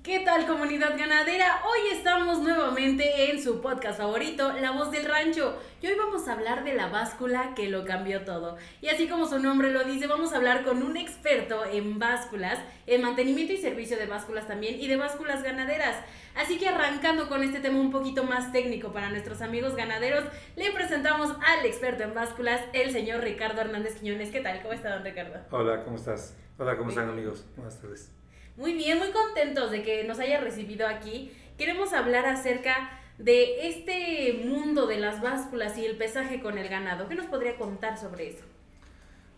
¿Qué tal, comunidad ganadera? Hoy estamos nuevamente en su podcast favorito, La Voz del Rancho. Y hoy vamos a hablar de la báscula que lo cambió todo. Y así como su nombre lo dice, vamos a hablar con un experto en básculas, en mantenimiento y servicio de básculas también, y de básculas ganaderas. Así que arrancando con este tema un poquito más técnico para nuestros amigos ganaderos, le presentamos al experto en básculas, el señor Ricardo Hernández Quiñones. ¿Qué tal? ¿Cómo está, don Ricardo? Hola, ¿cómo estás? Hola, ¿cómo están, amigos? Buenas tardes. Muy bien, muy contentos de que nos haya recibido aquí. Queremos hablar acerca de este mundo de las básculas y el pesaje con el ganado. ¿Qué nos podría contar sobre eso?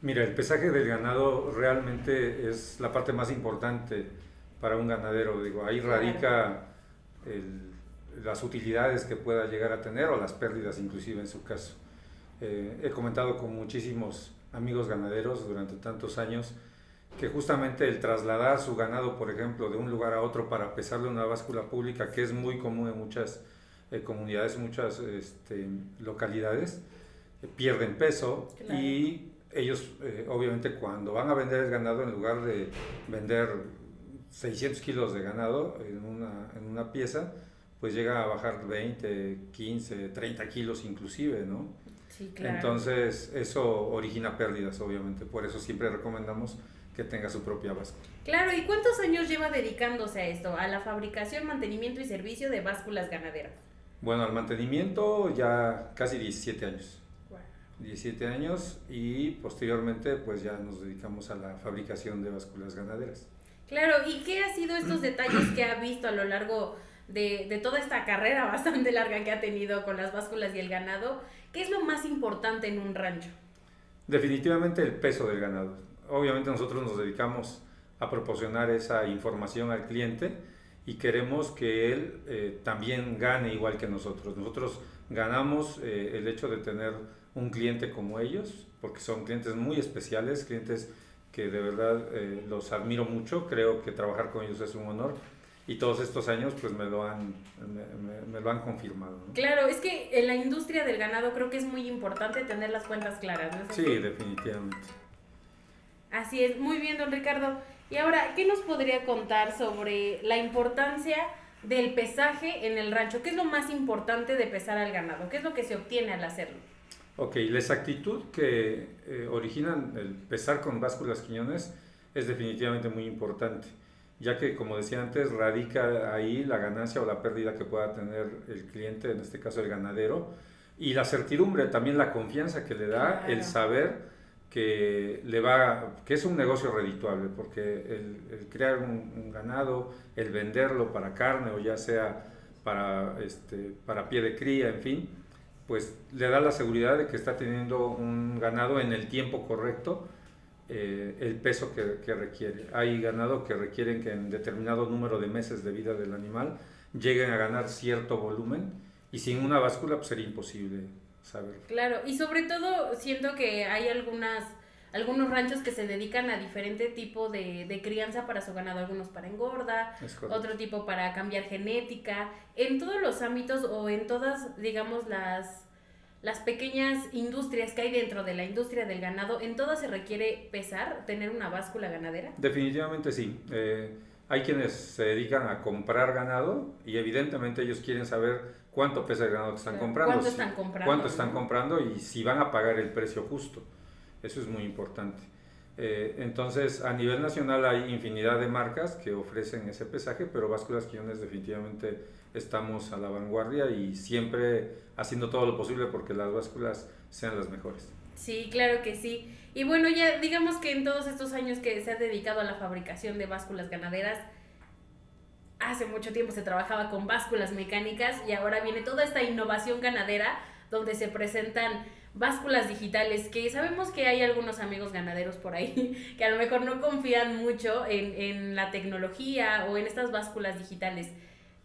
Mira, el pesaje del ganado realmente es la parte más importante para un ganadero. Digo, ahí radica las utilidades que pueda llegar a tener o las pérdidas inclusive en su caso. He comentado con muchísimos amigos ganaderos durante tantos años que justamente el trasladar su ganado, por ejemplo, de un lugar a otro para pesarlo en una báscula pública, que es muy común en muchas comunidades, muchas localidades, pierden peso. Claro. Y ellos, obviamente, cuando van a vender el ganado, en lugar de vender 600 kilos de ganado en una pieza, pues llega a bajar 20, 15, 30 kilos inclusive, ¿no? Sí, claro. Entonces, eso origina pérdidas, obviamente. Por eso siempre recomendamos que tenga su propia báscula. Claro, ¿y cuántos años lleva dedicándose a esto, a la fabricación, mantenimiento y servicio de básculas ganaderas? Bueno, al mantenimiento ya casi 17 años. Wow. 17 años y posteriormente pues ya nos dedicamos a la fabricación de básculas ganaderas. Claro, ¿y qué ha sido estos detalles que ha visto a lo largo de toda esta carrera bastante larga que ha tenido con las básculas y el ganado? ¿Qué es lo más importante en un rancho? Definitivamente el peso del ganado. Obviamente nosotros nos dedicamos a proporcionar esa información al cliente y queremos que él también gane igual que nosotros. Nosotros ganamos el hecho de tener un cliente como ellos, porque son clientes muy especiales, clientes que de verdad los admiro mucho, creo que trabajar con ellos es un honor. Y todos estos años pues me lo han confirmado, ¿no? Claro, es que en la industria del ganado creo que es muy importante tener las cuentas claras, ¿no es así? Sí, definitivamente. Así es, muy bien, don Ricardo. Y ahora, ¿qué nos podría contar sobre la importancia del pesaje en el rancho? ¿Qué es lo más importante de pesar al ganado? ¿Qué es lo que se obtiene al hacerlo? Ok, la exactitud que originan el pesar con básculas Quiñones es definitivamente muy importante, ya que, como decía antes, radica ahí la ganancia o la pérdida que pueda tener el cliente, en este caso el ganadero, y la certidumbre, también la confianza que le da, claro, el saber que es un negocio redituable, porque el crear un ganado, el venderlo para carne o ya sea para pie de cría, en fin, pues le da la seguridad de que está teniendo un ganado en el tiempo correcto, el peso que requiere. Hay ganado que requieren que en determinado número de meses de vida del animal lleguen a ganar cierto volumen, y sin una báscula pues sería imposible saberlo. Claro, y sobre todo siento que hay algunos ranchos que se dedican a diferente tipo de crianza para su ganado, algunos para engorda, otro tipo para cambiar genética, en todos los ámbitos o en todas, digamos, las pequeñas industrias que hay dentro de la industria del ganado, ¿en todas se requiere pesar, tener una báscula ganadera? Definitivamente sí. Hay quienes se dedican a comprar ganado y evidentemente ellos quieren saber cuánto pesa el ganado que están comprando. ¿Cuánto están comprando y si van a pagar el precio justo? Eso es muy importante. Entonces, a nivel nacional hay infinidad de marcas que ofrecen ese pesaje, pero Básculas Quiñones definitivamente estamos a la vanguardia y siempre haciendo todo lo posible porque las básculas sean las mejores. Sí, claro que sí. Y bueno, ya digamos que en todos estos años que se ha dedicado a la fabricación de básculas ganaderas, hace mucho tiempo se trabajaba con básculas mecánicas y ahora viene toda esta innovación ganadera donde se presentan básculas digitales, que sabemos que hay algunos amigos ganaderos por ahí que a lo mejor no confían mucho en la tecnología o en estas básculas digitales.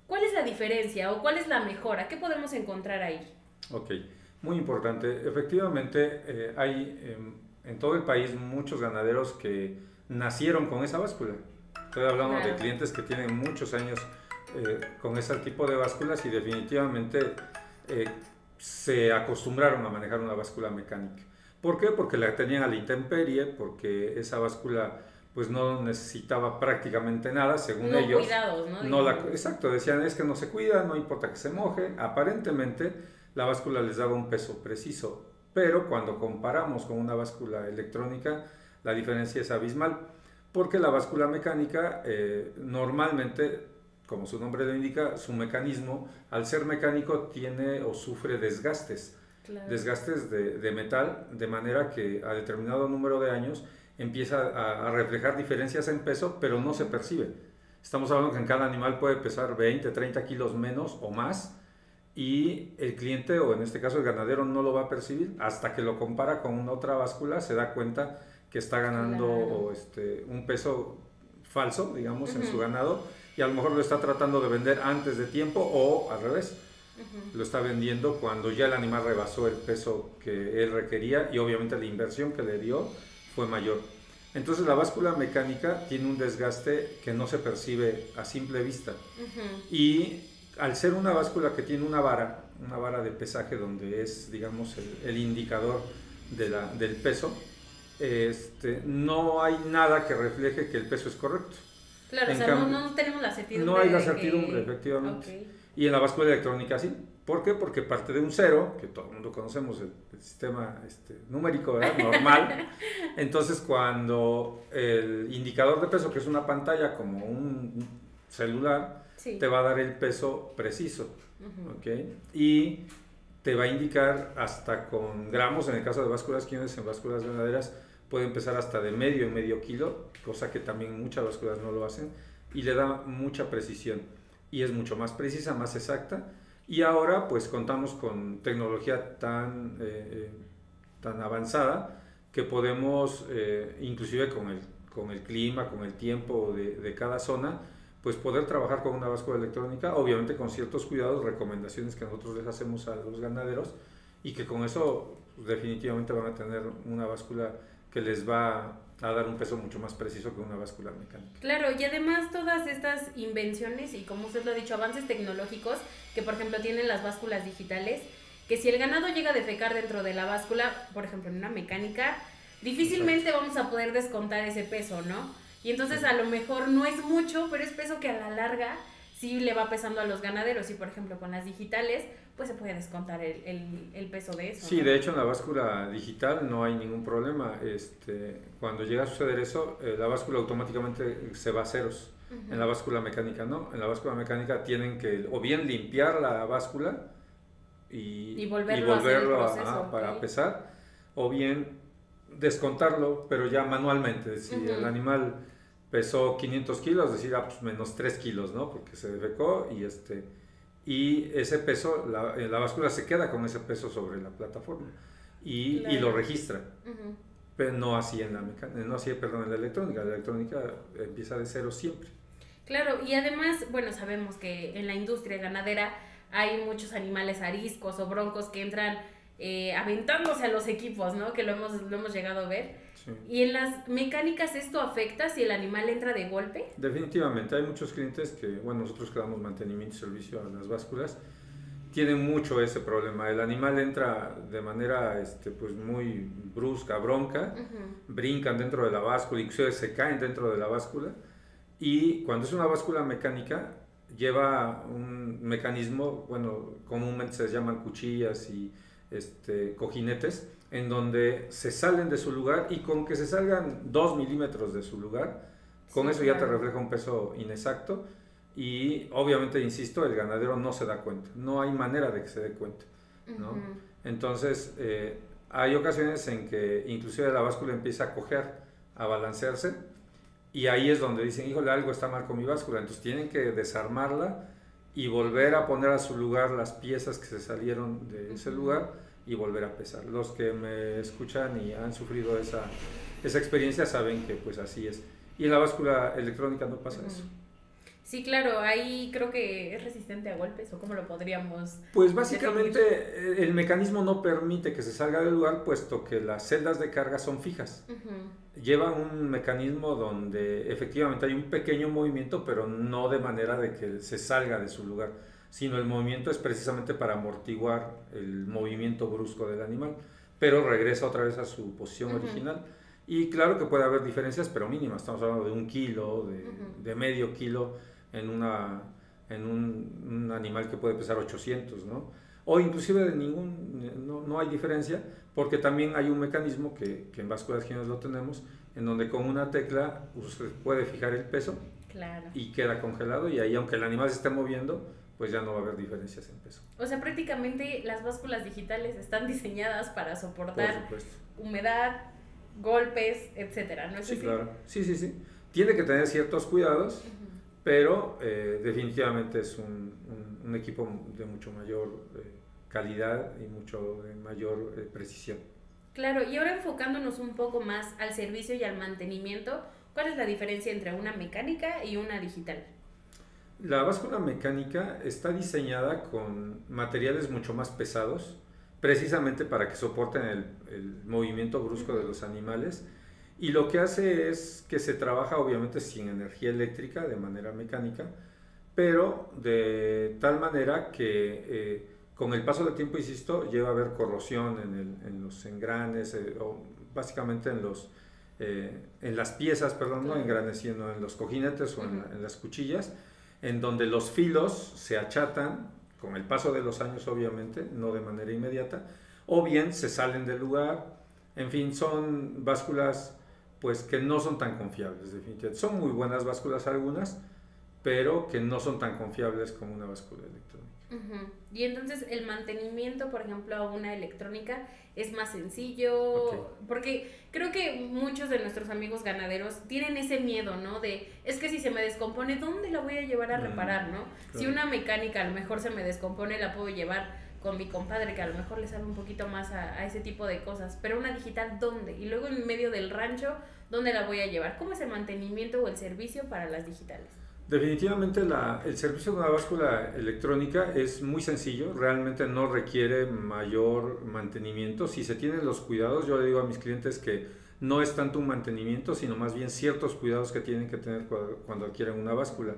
¿Cuál es la diferencia o cuál es la mejora? ¿Qué podemos encontrar ahí? Ok, muy importante. Efectivamente, hay en todo el país muchos ganaderos que nacieron con esa báscula. Estoy hablando de clientes que tienen muchos años con ese tipo de básculas y definitivamente se acostumbraron a manejar una báscula mecánica. ¿Por qué? Porque la tenían a la intemperie, porque esa báscula pues no necesitaba prácticamente nada, según No ellos. cuidados, ¿no? No exacto, decían es que no se cuida, no importa que se moje. Aparentemente la báscula les daba un peso preciso, pero cuando comparamos con una báscula electrónica, la diferencia es abismal, porque la báscula mecánica normalmente, como su nombre lo indica, su mecanismo, al ser mecánico, tiene o sufre desgastes. Claro. Desgastes de metal, de manera que a determinado número de años empieza a reflejar diferencias en peso, pero no se percibe. Estamos hablando que en cada animal puede pesar 20, 30 kilos menos o más, y el cliente, o en este caso el ganadero, no lo va a percibir hasta que lo compara con una otra báscula, se da cuenta que está ganando un peso falso, digamos, en su ganado, y a lo mejor lo está tratando de vender antes de tiempo, o al revés. Lo está vendiendo cuando ya el animal rebasó el peso que él requería, y obviamente la inversión que le dio fue mayor. Entonces la báscula mecánica tiene un desgaste que no se percibe a simple vista. Y al ser una báscula que tiene una vara de pesaje donde es, digamos, el indicador del peso, no hay nada que refleje que el peso es correcto. Claro, o sea, no tenemos la certidumbre. No hay la certidumbre, efectivamente. Okay. Y en la báscula electrónica sí. ¿Por qué? Porque parte de un cero, que todo el mundo conocemos, el sistema numérico, ¿verdad? Normal. Entonces, cuando el indicador de peso, que es una pantalla como un celular, sí, te va a dar el peso preciso. ¿Okay? Y te va a indicar hasta con gramos, en el caso de básculas quiñones, en básculas ganaderas, puede empezar hasta de medio kilo, cosa que también muchas básculas no lo hacen, y le da mucha precisión. Y es mucho más precisa, más exacta. Y ahora pues contamos con tecnología tan avanzada que podemos, inclusive con el clima, con el tiempo de cada zona, pues poder trabajar con una báscula electrónica, obviamente con ciertos cuidados, recomendaciones que nosotros les hacemos a los ganaderos, y que con eso pues, definitivamente van a tener una báscula que les va a dar un peso mucho más preciso que una báscula mecánica. Claro, y además todas estas invenciones y, como usted lo ha dicho, avances tecnológicos que por ejemplo tienen las básculas digitales, que si el ganado llega a defecar dentro de la báscula, por ejemplo en una mecánica, difícilmente vamos a poder descontar ese peso, ¿no? Y entonces a lo mejor no es mucho, pero es peso que a la larga sí le va pesando a los ganaderos. Y por ejemplo con las digitales pues se puede descontar el peso de eso. Sí, ¿no? De hecho en la báscula digital no hay ningún problema. Cuando llega a suceder eso, la báscula automáticamente se va a ceros. En la báscula mecánica no. En la báscula mecánica tienen que o bien limpiar la báscula y volverlo para pesar, o bien descontarlo, pero ya manualmente. Si el animal pesó 500 kilos, decir, pues menos 3 kilos, ¿no? Porque se defecó y ese peso, la báscula se queda con ese peso sobre la plataforma y lo registra. Pero no así en la en la electrónica. La electrónica empieza de cero siempre. Claro, y además, bueno, sabemos que en la industria ganadera hay muchos animales ariscos o broncos que entran aventándose a los equipos, ¿no? Que lo hemos llegado a ver. Sí. ¿Y en las mecánicas esto afecta si el animal entra de golpe? Definitivamente, hay muchos clientes que, bueno, nosotros que damos mantenimiento y servicio a las básculas, tienen mucho ese problema. El animal entra de manera pues muy brusca, bronca, brincan dentro de la báscula, incluso se caen dentro de la báscula, y cuando es una báscula mecánica, lleva un mecanismo, bueno, comúnmente se llaman cuchillas y cojinetes, en donde se salen de su lugar, y con que se salgan 2 milímetros de su lugar, con eso ya te refleja un peso inexacto, y obviamente, insisto, el ganadero no se da cuenta, no hay manera de que se dé cuenta, ¿no? Entonces hay ocasiones en que inclusive la báscula empieza a cojear, a balancearse, y ahí es donde dicen, híjole, algo está mal con mi báscula. Entonces tienen que desarmarla y volver a poner a su lugar las piezas que se salieron de ese lugar y volver a pesar. Los que me escuchan y han sufrido esa experiencia saben que pues así es. Y en la báscula electrónica no pasa eso. Sí, claro, ahí creo que es resistente a golpes, ¿o cómo lo podríamos Pues básicamente definir? El mecanismo no permite que se salga del lugar, puesto que las celdas de carga son fijas. Lleva un mecanismo donde efectivamente hay un pequeño movimiento, pero no de manera de que se salga de su lugar, sino el movimiento es precisamente para amortiguar el movimiento brusco del animal, pero regresa otra vez a su posición original. Y claro que puede haber diferencias, pero mínimas. Estamos hablando de 1 kilo, Ujú. de medio kilo en, en un animal que puede pesar 800, ¿no? O inclusive de no hay diferencia, porque también hay un mecanismo que en básculas quiñones lo tenemos, en donde con una tecla usted puede fijar el peso Claro. y queda congelado, y ahí aunque el animal se esté moviendo, pues ya no va a haber diferencias en peso. O sea, prácticamente las básculas digitales están diseñadas para Por soportar supuesto. humedad, golpes, etcétera, ¿no es Sí, así? claro. Sí, sí, sí. Tiene que tener ciertos cuidados, Ujú. pero definitivamente es un equipo de mucho mayor calidad y mucho de mayor precisión. Claro, y ahora enfocándonos un poco más al servicio y al mantenimiento, ¿cuál es la diferencia entre una mecánica y una digital? La báscula mecánica está diseñada con materiales mucho más pesados, precisamente para que soporten el movimiento brusco de los animales. Y lo que hace es que se trabaja obviamente sin energía eléctrica, de manera mecánica, pero de tal manera que con el paso del tiempo, insisto, lleva a haber corrosión en los engranes, o básicamente en las piezas, perdón, no engranes, sino en los cojinetes o en las cuchillas, en donde los filos se achatan con el paso de los años, obviamente, no de manera inmediata, o bien se salen del lugar. En fin, son básculas pues que no son tan confiables, definitivamente. Son muy buenas básculas algunas, pero que no son tan confiables como una báscula electrónica. Ujú. Y entonces el mantenimiento, por ejemplo, a una electrónica es más sencillo, Ok. porque creo que muchos de nuestros amigos ganaderos tienen ese miedo, ¿no? De, es que si se me descompone, ¿dónde la voy a llevar a reparar, no? Si Claro. una mecánica a lo mejor se me descompone, la puedo llevar con mi compadre, que a lo mejor le sabe un poquito más a ese tipo de cosas, pero una digital, ¿dónde? Y luego en medio del rancho, ¿dónde la voy a llevar? ¿Cómo es el mantenimiento o el servicio para las digitales? Definitivamente el servicio de una báscula electrónica es muy sencillo, realmente no requiere mayor mantenimiento. Si se tienen los cuidados, yo le digo a mis clientes que no es tanto un mantenimiento, sino más bien ciertos cuidados que tienen que tener cuando adquieren una báscula.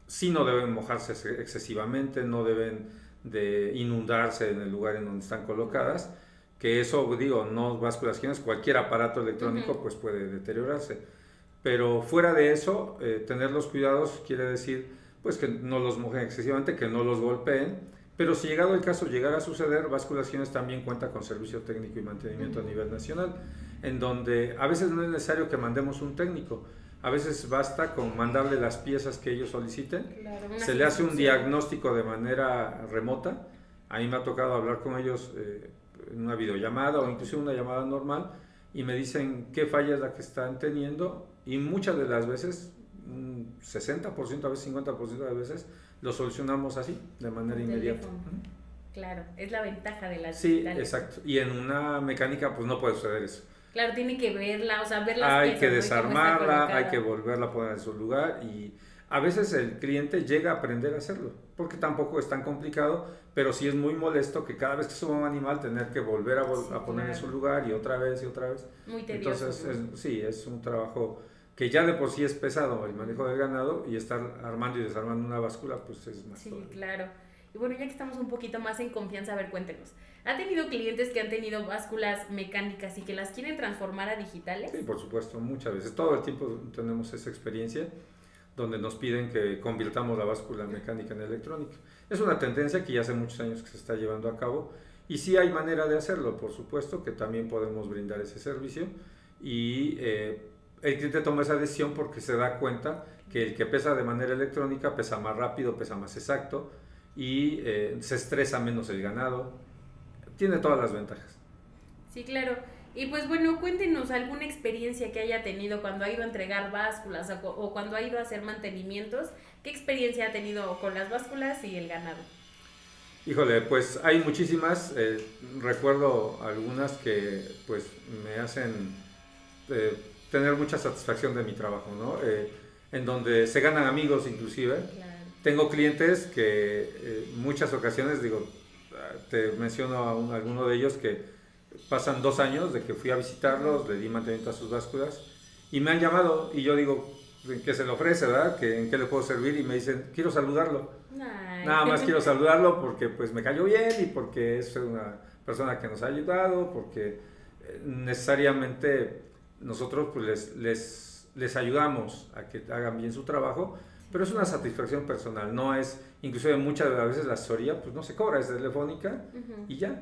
Sí, no deben mojarse excesivamente, no deben de inundarse en el lugar en donde están colocadas, que eso, digo, no básculas quiñones, cualquier aparato electrónico pues puede deteriorarse. Pero fuera de eso, tener los cuidados quiere decir pues que no los mojen excesivamente, que no los golpeen, pero si llegado el caso llegara a suceder, Básculas Quiñones también cuenta con servicio técnico y mantenimiento a nivel nacional, en donde a veces no es necesario que mandemos un técnico, a veces basta con mandarle las piezas que ellos soliciten, Claro, se le hace un diagnóstico de manera remota. A mí me ha tocado hablar con ellos en una videollamada o incluso una llamada normal, y me dicen qué falla es la que están teniendo, y muchas de las veces, un 60%, a veces 50% de las veces, lo solucionamos así, de manera inmediata. Claro, es la ventaja de las Sí, digitales. exacto. Y en una mecánica pues no puede suceder eso. Claro, tiene que verla, o sea, ver las Hay piezas, que ¿no? Y cómo está desarmarla, hay colocada. que volverla a poner en su lugar, y a veces el cliente llega a aprender a hacerlo, porque tampoco es tan complicado, pero sí es muy molesto que cada vez que suba un animal tener que volver a poner en su lugar y otra vez y otra vez. Muy tedioso. Entonces, ¿no? sí, es un trabajo que ya de por sí es pesado el manejo del ganado, y estar armando y desarmando una báscula pues es más. Sí, todavía. claro. Y bueno, ya que estamos un poquito más en confianza, a ver, cuéntenos. ¿Ha tenido clientes que han tenido básculas mecánicas y que las quieren transformar a digitales? Sí, por supuesto, muchas veces. Todo el tiempo tenemos esa experiencia donde nos piden que convirtamos la báscula mecánica en electrónica. Es una tendencia que ya hace muchos años que se está llevando a cabo, y sí hay manera de hacerlo, por supuesto, que también podemos brindar ese servicio, y el cliente toma esa decisión porque se da cuenta que el que pesa de manera electrónica pesa más rápido, pesa más exacto, y se estresa menos el ganado. Tiene todas las ventajas. Sí, claro. Y pues bueno, cuéntenos alguna experiencia que haya tenido cuando ha ido a entregar básculas o cuando ha ido a hacer mantenimientos. ¿Qué experiencia ha tenido con las básculas y el ganado? Híjole, pues hay muchísimas. Recuerdo algunas que pues me hacen tener mucha satisfacción de mi trabajo, ¿no? En donde se ganan amigos inclusive. Claro. Tengo clientes que muchas ocasiones, digo, te menciono a alguno de ellos que pasan 2 años de que fui a visitarlos, le di mantenimiento a sus básculas, y me han llamado, y yo digo, ¿en qué se le ofrece, verdad? ¿En qué le puedo servir? Y me dicen, quiero saludarlo. Ay. Nada más quiero saludarlo porque pues me cayó bien, y porque es una persona que nos ha ayudado, porque necesariamente nosotros pues les ayudamos a que hagan bien su trabajo, pero es una satisfacción personal, no es, inclusive muchas de las veces la asesoría pues no se cobra, es telefónica y ya.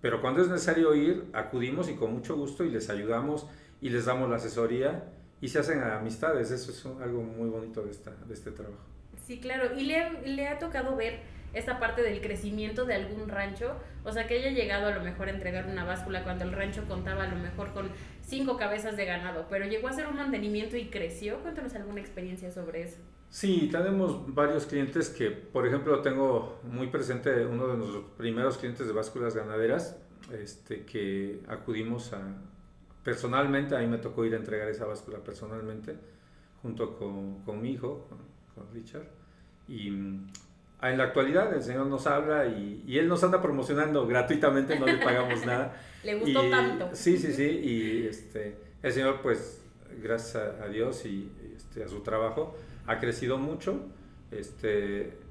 Pero cuando es necesario ir, acudimos y con mucho gusto y les ayudamos y les damos la asesoría y se hacen amistades. Eso es algo muy bonito de este trabajo. Sí, claro. ¿Y le ha tocado ver esta parte del crecimiento de algún rancho? O sea, que haya llegado a lo mejor a entregar una báscula cuando el rancho contaba a lo mejor con 5 cabezas de ganado, pero llegó a hacer un mantenimiento y creció. Cuéntanos alguna experiencia sobre eso. Sí, tenemos varios clientes que, por ejemplo, tengo muy presente uno de nuestros primeros clientes de básculas ganaderas, que acudimos personalmente, a mí me tocó ir a entregar esa báscula personalmente, junto con mi hijo, con Richard, y en la actualidad el señor nos habla y él nos anda promocionando gratuitamente, no le pagamos nada. Le gustó tanto. Sí, y el señor, pues, gracias a Dios y a su trabajo, ha crecido mucho,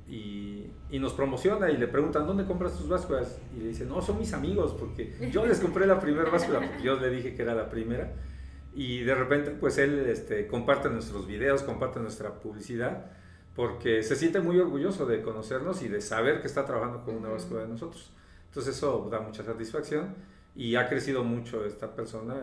y nos promociona y le preguntan, ¿dónde compras tus básculas? Y le dice, no, son mis amigos, porque yo les compré la primera báscula, porque yo le dije que era la primera, y de repente, pues él comparte nuestros videos, comparte nuestra publicidad, porque se siente muy orgulloso de conocernos y de saber que está trabajando con una báscula de nosotros. Entonces eso da mucha satisfacción y ha crecido mucho esta persona,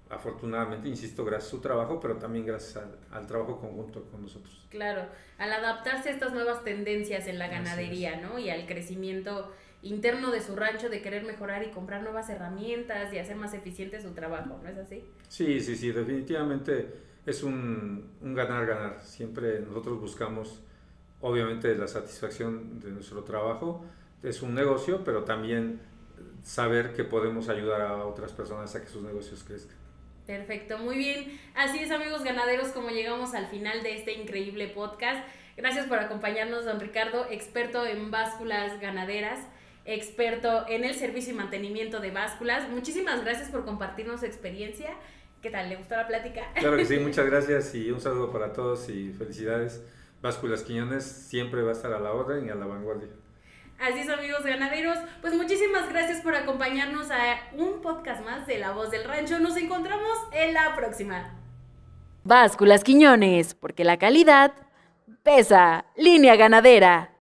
afortunadamente, insisto, gracias a su trabajo, pero también gracias al trabajo conjunto con nosotros. Claro, al adaptarse a estas nuevas tendencias en la ganadería, ¿no? Y al crecimiento interno de su rancho, de querer mejorar y comprar nuevas herramientas y hacer más eficiente su trabajo, ¿no es así? Sí, definitivamente es un ganar-ganar. Siempre nosotros buscamos, obviamente, la satisfacción de nuestro trabajo. Es un negocio, pero también saber que podemos ayudar a otras personas a que sus negocios crezcan. Perfecto, muy bien. Así es, amigos ganaderos, como llegamos al final de este increíble podcast. Gracias por acompañarnos, don Ricardo, experto en básculas ganaderas, experto en el servicio y mantenimiento de básculas. Muchísimas gracias por compartirnos su experiencia. ¿Qué tal? ¿Le gustó la plática? Claro que sí, muchas gracias y un saludo para todos y felicidades. Básculas Quiñones siempre va a estar a la orden y a la vanguardia. Así es, amigos ganaderos, pues muchísimas gracias por acompañarnos a un podcast más de La Voz del Rancho. Nos encontramos en la próxima. Básculas Quiñones, porque la calidad pesa. Línea ganadera.